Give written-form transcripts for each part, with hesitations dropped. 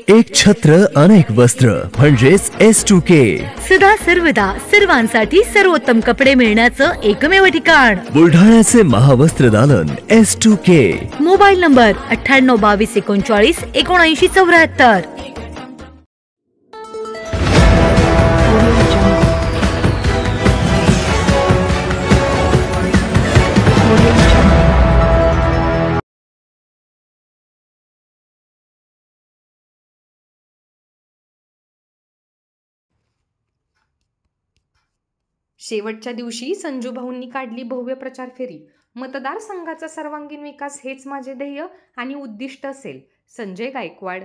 एक छत्र अनेक वस्त्र म्हणजेच S2K. सदा सर्वदा सर्वांसाठी सर्वोत्तम कपडे मिळण्याचं एकमेव ठिकाण बुलढाण्याचे महावस्त्र दालन S2K. Mobile number 9822397974. शेवटच्या दिवशी संजू भाऊंनी काढली भव्य प्रचार फेरी. मतदारसंघाचा सर्वांगीण विकास हेच माझे ध्येय आणि उद्दिष्ट असेल. संजय गायकवाड.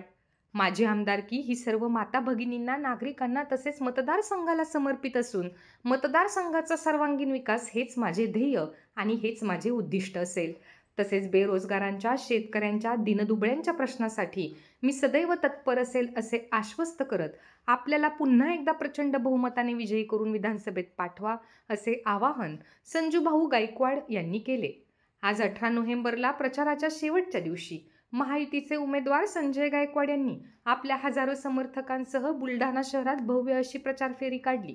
माझी आमदारकी ही सर्व माता भगिनींना, नागरिकांना तसेच मतदारसंघाला समर्पित असून मतदारसंघाचा सर्वांगीण विकास हेच माझे ध्येय आणि हेच माझे उद्दिष्ट असेल. तसेच बेरोजगारांच्या, शेतकऱ्यांच्या, दिनदुबळ्यांच्या प्रश्नासाठी मी सदैव तत्पर असेल असे आश्वस्त करत आपल्याला पुन्हा एकदा प्रचंड बहुमताने विजयी करून विधानसभेत पाठवा असे आवाहन संजू भाऊ गायकवाड यांनी केले. आज 18 नोव्हेंबरला प्रचाराच्या शेवटच्या दिवशी महायुतीचे उमेदवार संजय गायकवाड यांनी आपल्या हजारो समर्थकांसह बुलढाणा शहरात भव्य अशी प्रचार फेरी काढली.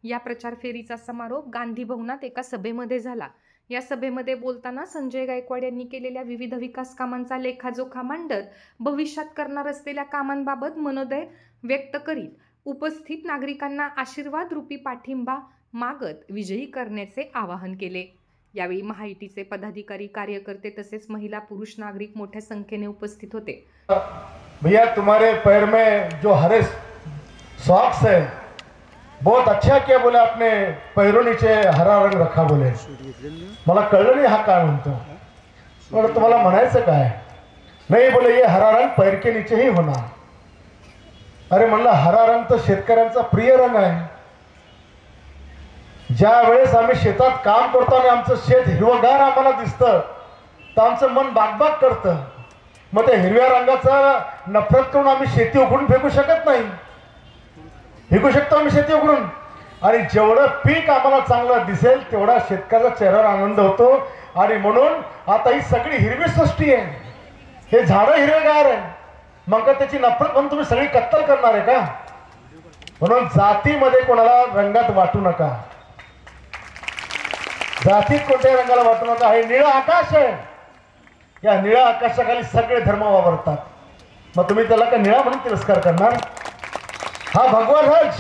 या प्रचार फेरीचा समारोप गांधी भवनात एका सभेमध्ये झाला. या सभेमध्ये बोलताना संजय गायकवाड यांनी केलेल्या विविध विकास कामांचा लेखाजोखा मांडत भविष्यात करणार असलेल्या कामांबाबत मनोदय व्यक्त करीत उपस्थित नागरिकांना आशीर्वाद रूपी पाठिंबा मागत विजयी करण्याचे आवाहन केले. यावेळी महायुतीचे पदाधिकारी, कार्यकर्ते तसेच महिला, पुरुष नागरिक मोठ्या संख्येने उपस्थित होते. भैया तुम्हारे पैर में जो हरे सॉक्स है बहुत अच्छा किया बोले, आपने पैरों नीचे हरा रंग रखा बोले. मला कळलं नाही हा काय म्हणतो. पण तुम्हाला म्हणायचं काय? नाही बोले ये हरा रंग पैर के नीचे ही होणार. अरे म्हणलं हरा रंग तर शेतकऱ्यांचा प्रिय रंग आहे. ज्या वेळेस आम्ही शेतात काम करतो आणि आमचं शेत हिरवगार आम्हाला दिसतं तर आमचं मन बागबाग करतं. मग त्या हिरव्या रंगाचा नफरत करून आम्ही शेती उघडून फेकू शकत नाही. फेकू शकतो आम्ही शेती उघडून. आणि जेवढं पीक आम्हाला चांगलं दिसेल तेवढा शेतकऱ्याचा चेहऱ्यावर आनंद होतो. आणि म्हणून आता ही सगळी हिरवी सृष्टी आहे, हे झाडं हिरवेगार आहे. मग त्याची नफरत म्हणून तुम्ही सगळी कत्तल करणार आहे का? म्हणून जातीमध्ये कोणाला रंगात वाटू नका. जातीत कोणत्याही रंगाला वाटू नका. हे निळं आकाश आहे. या निळ्या आकाशाखाली सगळे धर्म वावरतात. मग तुम्ही त्याला का निळा म्हणून तिरस्कार करणार? हा भगवा ध्वज.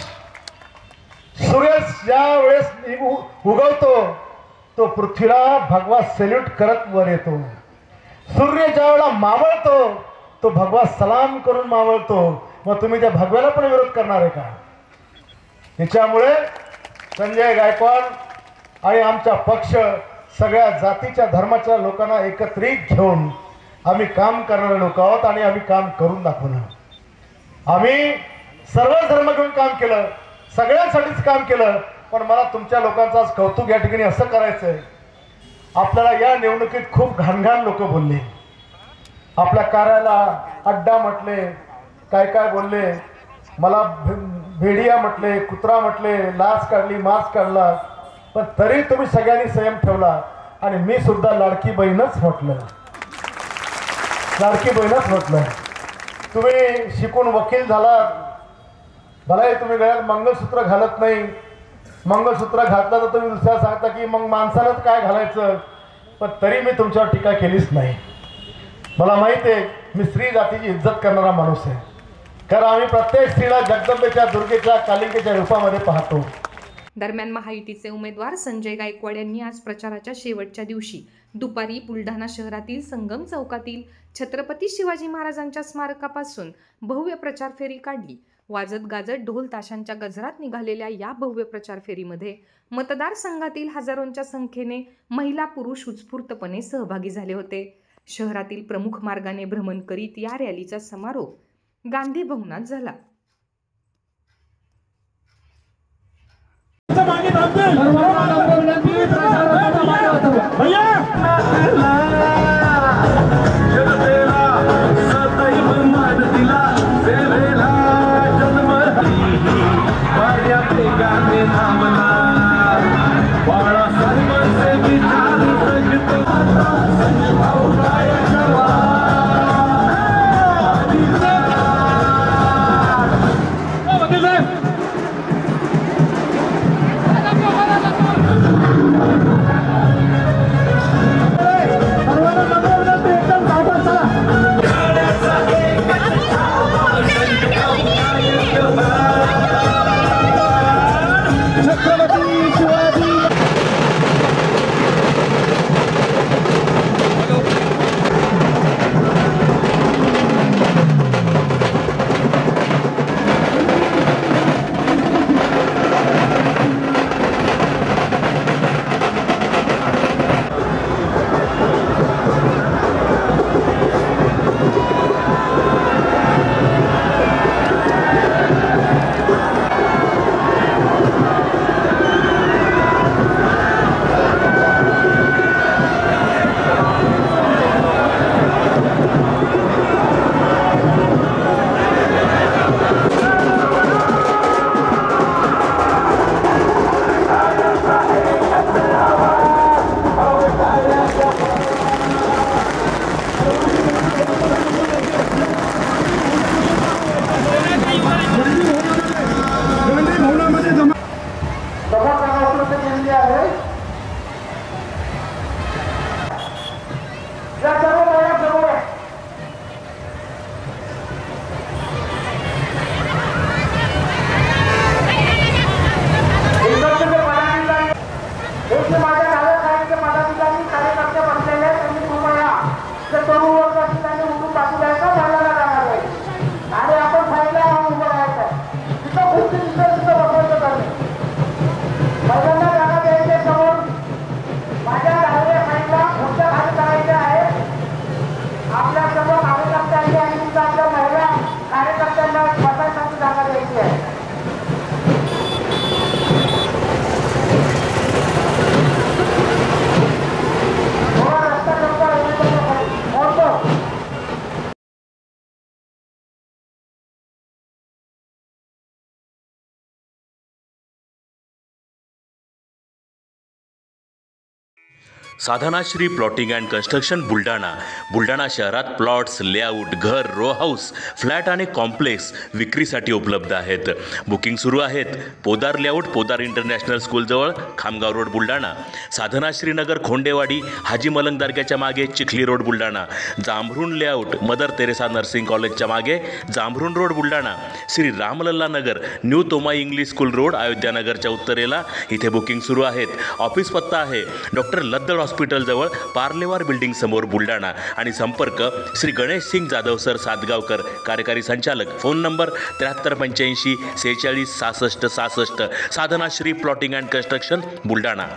सूर्य ज्या वेळेस उगवतो तो पृथ्वीला भगवा सॅल्यूट करत वर येतो. सूर्य ज्या वेळेला मावळतो तो भगवा सलाम करून मावळतो. मग तुम्ही त्या भगव्याला पण विरोध करणार आहे का? त्याच्यामुळे संजय गायकवाड आणि आमचा पक्ष सगळ्या जातीच्या, धर्माच्या लोकांना एकत्रित घेऊन आम्ही काम करणारे लोक आहोत आणि आम्ही काम करून दाखवणार. आम्ही सर्व धर्म घेऊन काम केलं, सगळ्यांसाठीच काम केलं. पण मला तुमच्या लोकांचं आज कौतुक या ठिकाणी असं करायचंय. आपल्याला या निवडणुकीत खूप घाणघाण लोक बोलले. आपल्या कार्याला अड्डा म्हटले, काय काय बोलले. मला भेडिया म्हटले, कुत्रा म्हटले, लाच काढली, मास्क काढला. पण तरी तुम्ही सगळ्यांनी संयम ठेवला. आणि मी सुद्धा लाडकी बहीणच म्हटलं. लाडकी बहीणच म्हटलं. तुम्ही शिकून वकील झाला, भलाही तुम्ही गळ्यात मंगळसूत्र घालत नाही. मंगळसूत्र घातलं तर तुम्ही दुसऱ्या सांगता की मग माणसालाच काय घालायचं. पण तरी मी तुमच्यावर टीका केलीच नाही. मला माहिती आहे मी स्त्री जातीची इज्जत करणारा माणूस आहे. कारण आम्ही प्रत्येक स्त्रीला जगदंबेच्या, दुर्गेच्या, कालिकेच्या रूपामध्ये पाहतो. दरम्यान महायुतीचे उमेदवार संजय गायकवाड यांनी आज प्रचाराच्या शेवटच्या दिवशी दुपारी बुलढाणा शहरातील संगम चौकातील छत्रपती शिवाजी महाराजांच्या स्मारकापासून भव्य प्रचार फेरी काढली. वाजत गाजत ढोल ताशांच्या गजरात निघालेल्या या भव्य प्रचार फेरीमध्ये मतदारसंघातील हजारोंच्या संख्येने महिला, पुरुष उत्स्फूर्तपणे सहभागी झाले होते. शहरातील प्रमुख मार्गाने भ्रमण करीत या रॅलीचा समारोप गांधी भवनात झाला. Sadhanashri plotting and construction Buldhana शहरात प्लॉट्स, लेआउट, घर, रो हाऊस, फ्लॅट आणि कॉम्प्लेक्स विक्रीसाठी उपलब्ध आहेत. बुकिंग सुरू आहेत. पोदार लेआउट, पोदार इंटरनॅशनल स्कूलजवळ, खामगाव रोड, बुलढाणा. साधनाश्री नगर, खोंडेवाडी, हाजी मलंग दर्ग्याच्या मागे, Chikhli road, Buldhana. Jambhrun layout, mother Teresa nursing कॉलेजच्या मागे, Jambhrun road, Buldhana. Shri Ramlalla Nagar, new Tomai English school road, अयोध्यानगरच्या उत्तरेला. इथे बुकिंग सुरू आहेत. ऑफिस पत्ता आहे डॉक्टर लद्दड हॉस्पिटलजवळ, पार्लेवार बिल्डिंग समोर, बुलढाणा. आणि संपर्क श्री गणेश सिंग जाधव सर सातगावकर, कार्यकारी संचालक. Phone number 7385 46 66 66. Sadhanashri plotting and construction, Buldhana.